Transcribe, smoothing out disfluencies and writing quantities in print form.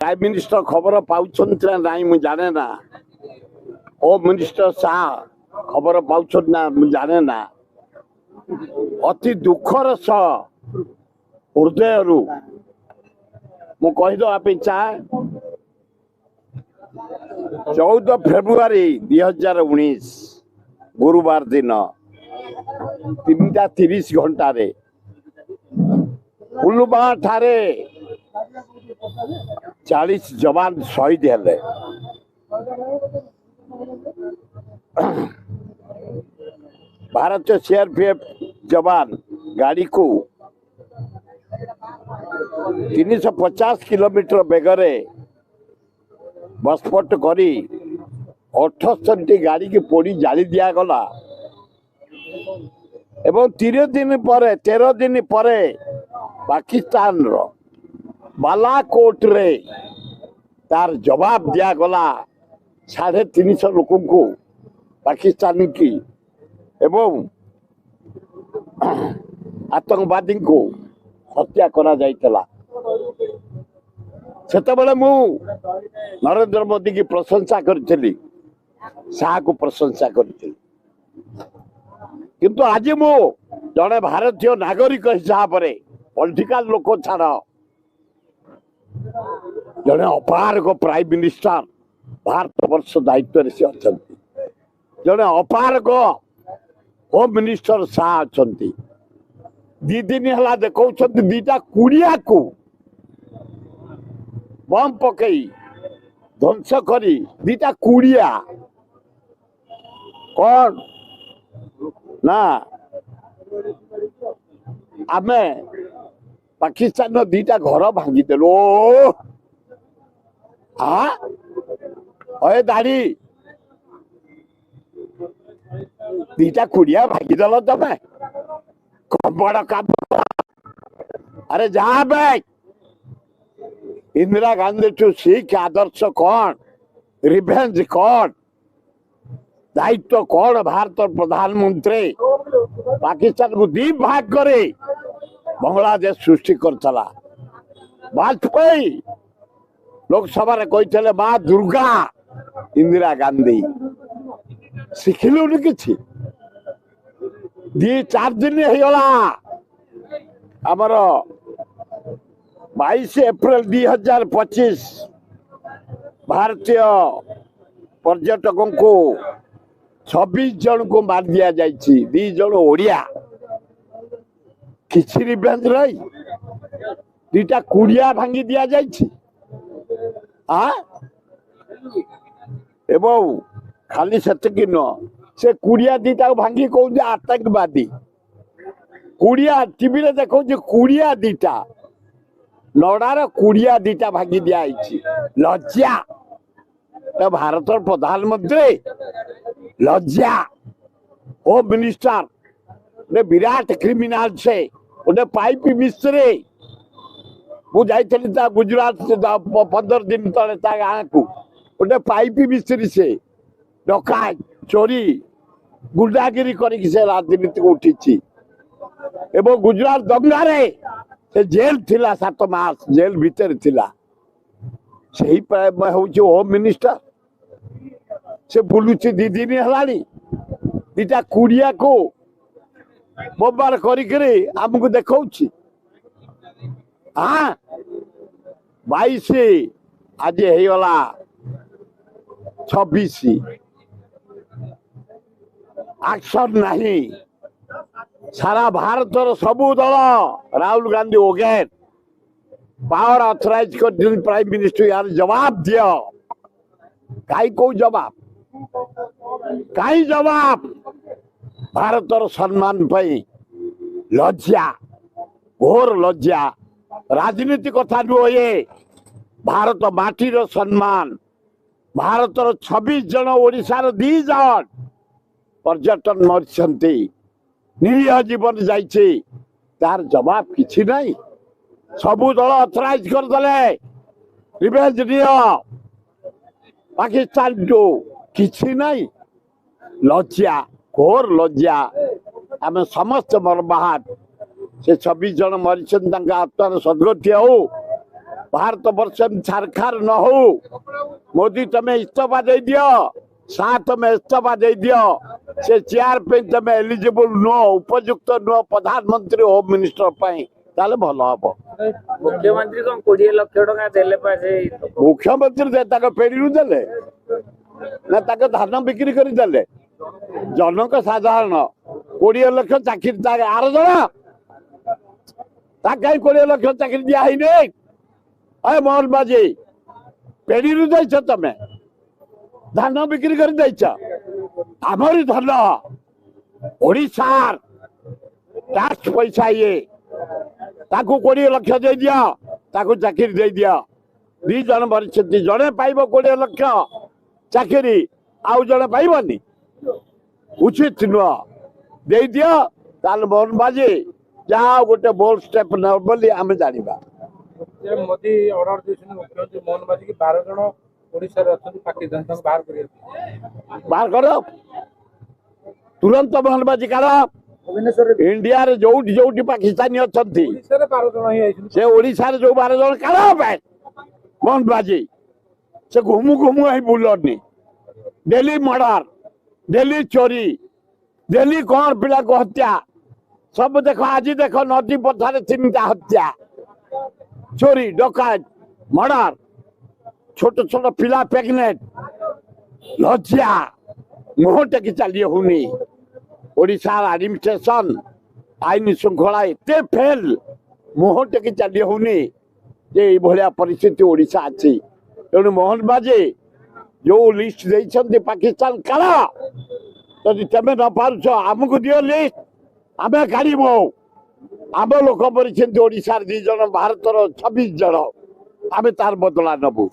Prime minister खबर पाउछन्ति ना नाई मु जाने ना। होम मिनिस्टर शाह खबर पाउछन्ति ना मु जाने ना। अति दुखर सह हृदय मु कहीदेवा चाहे 14 फेब्रुआरी 2019 गुरुवार दिन 3:30 घंटे पुलवामा ठारे 40 जवान शहीद हेले। भारतीय सीआरपीएफ जवान गाड़ी को 350 किलोमीटर बेगरे बसपट करी 78 गाड़ी की पोड़ी जाली दिया गला एवं 13 दिन पर पाकिस्तान रो बालाकोट रे तार जवाब दिया गला 350 लोक को पाकिस्तानी की एवं आतंकवादी को हत्या करा जाइतला। सेतबेले मु नरेंद्र मोदी की प्रशंसा करथिली, शाह को प्रशंसा करथिली, किंतु आज मु जड़े भारतीय नागरिक हिसाब से पॉलिटिकल लोक छाड़ जड़े अपारग प्राइम मिनिस्टर भारत वर्ष दायित्व से अच्छा जड़े अपारग होम मिनिस्टर शाह अच्छा 2 दिन है देखा दीटा कुड़िया को बम पकई ध्वंस करी 2टा कुड़िया कौन ना आमे पाकिस्तान 2टा घर भांगीदेलु। हाँ अरे दाढ़ी 2टा कुड़िया भांगीदेल तमें बड़ काम। अरे जा बैक इंदिरा गांधी टू सीख आदर्श कौन, रिवेंज कौन, दायित्व कौन। भारत प्रधानमंत्री पाकिस्तान को 2 भाग करे बांग्लादेश सृष्टि करथला। वाजपेयी लोकसभा रे कहते माँ दुर्गा इंदिरा गांधी शिखिलुनि किछि 2-4 दिन होगला आमर 22 अप्रैल 2025 भारतीय पर्यटकों को 26 जन को मार दिया जाइछि। 2 जन ओडिया किछि रिवेंज रही 2टा कुड़िया भांगी दिया जाइछि। हाँ एवं खाली सेतकी न से कुड़िया 2टा भांगी कौन आतंकवादी कुड़िया टीवी रे देखो कुड़िया 2टा लड़ार कुड़िया 2टा भांगी दिया लज्जा तो भारत प्रधानमंत्री लज्जा होम मिनिस्टर ने विराट क्रिमिनाल से उन्हें पाइप मिस्त्री मुझे गुजरात से 15 दिन तले गाँ को उन्हें पाइप मिस्त्री से डकायत चोरी गुंडागिरी करके से राजनीति को उठी एवं गुजरात दंगा रे से जेल थिला 7 मास जेल भीतर थिला सही होम मिनिस्टर से बुलुची 2 दिन है 2टा कुड़िया को बोबार करी आमको देखा। हाँ 22 आज होगला 26 एक्शन नहीं सारा भारत सबू दल राहुल गांधी ओगेन पावर ऑथराइज कर प्राइम मिनिस्टर यार जवाब दियो कहीं को जवाब कहीं जवाब भारत सम्मान पाई लज्जा घोर लज्जा राजनीति कथा नुह ये भारत माटीर सम्मान भारत 26 जन ओडिशार 2 जन पर्यटन मरछंती निरीह जीवन जाइए तार जवाब किछि नहीं सबू दल ऑथराइज कर दले रिवेंज दियो पाकिस्तान जो किछि नहीं लज्जा घोर लज्जा आम समस्त मर्माहत से 26 जन मरीछन आत्मार सदगति हो भारत वर्ष छारखार न हो मोदी तमें इस्तीफा दे दियो साथ में इस्तीफा दे दियो से चेयर पे तमें एलिजिबल नो उपयुक्त नो प्रधानमंत्री होम मिनिस्टर पाई ताले भलो हबो मुख्यमंत्री को 20 लाख टका देले पासे मुख्यमंत्री दे ताको पेड़ी देले ना ताको धान बिक्री कर देले जनक साधारण 20 लाख चाकरी आर जण ता कहीं 20 लाख चाकरी दिया ही नहीं अरे मोहन बाजी पेड़ी जाइछ तमें धान बिक्री कर जाइछ आमरी धन ओडिशार टैक्स पैसा ये ताकू 20 लाख दे दिया ताकू चाकरी दे दिया दी जन भरिष्य जड़े पाइब 20 लाख चाकरी आउ जड़े पाइबनी उचित नुह दे दिया ताल मोहन बाजी जहाँ गोटे बोल्ड स्टेप न बोली आम जानिबा मोदी ऑर्डर देछन मुख्यमंत्री मोहन बाजी की 12 जन ओडिसा रे अछन पाकिस्तान तक बाहर करिया बाहर करो तुरंत मोहन बाजी करा भुवनेश्वर इंडिया रे जोटी जोटी पाकिस्तानी अछंती ओडिसा रे 12 जन ही आइछन से ओडिशा रे जो 12 जन करा पे मोहन बाजी से घुमु घुमु है बुलनी दिल्ली मर्डर दिल्ली चोरी दिल्ली कौन पिला को हत्या सब देखो आज देखो नदी पथार 3टा हत्या चोरी डकायत मर्डर छोट छोट पिला प्रेगनेंट लज्जा मुह टेकी चली होनी ओडिशा एडमिनिस्ट्रेशन आईन श्रृंखला एत फेल मुह टेकी चली होनी जे भाया परिस्थिति ओडिशा अच्छी तेणु मोहन बाजी जो लिस्ट देइछन्ति पाकिस्तान काला यदि तमें न पारुछ आमको दियो लिस्ट आमे काढ़ब आम लोक मरी ओडिशा 2 जन भारत 26 जन आमे तार बदला नबू।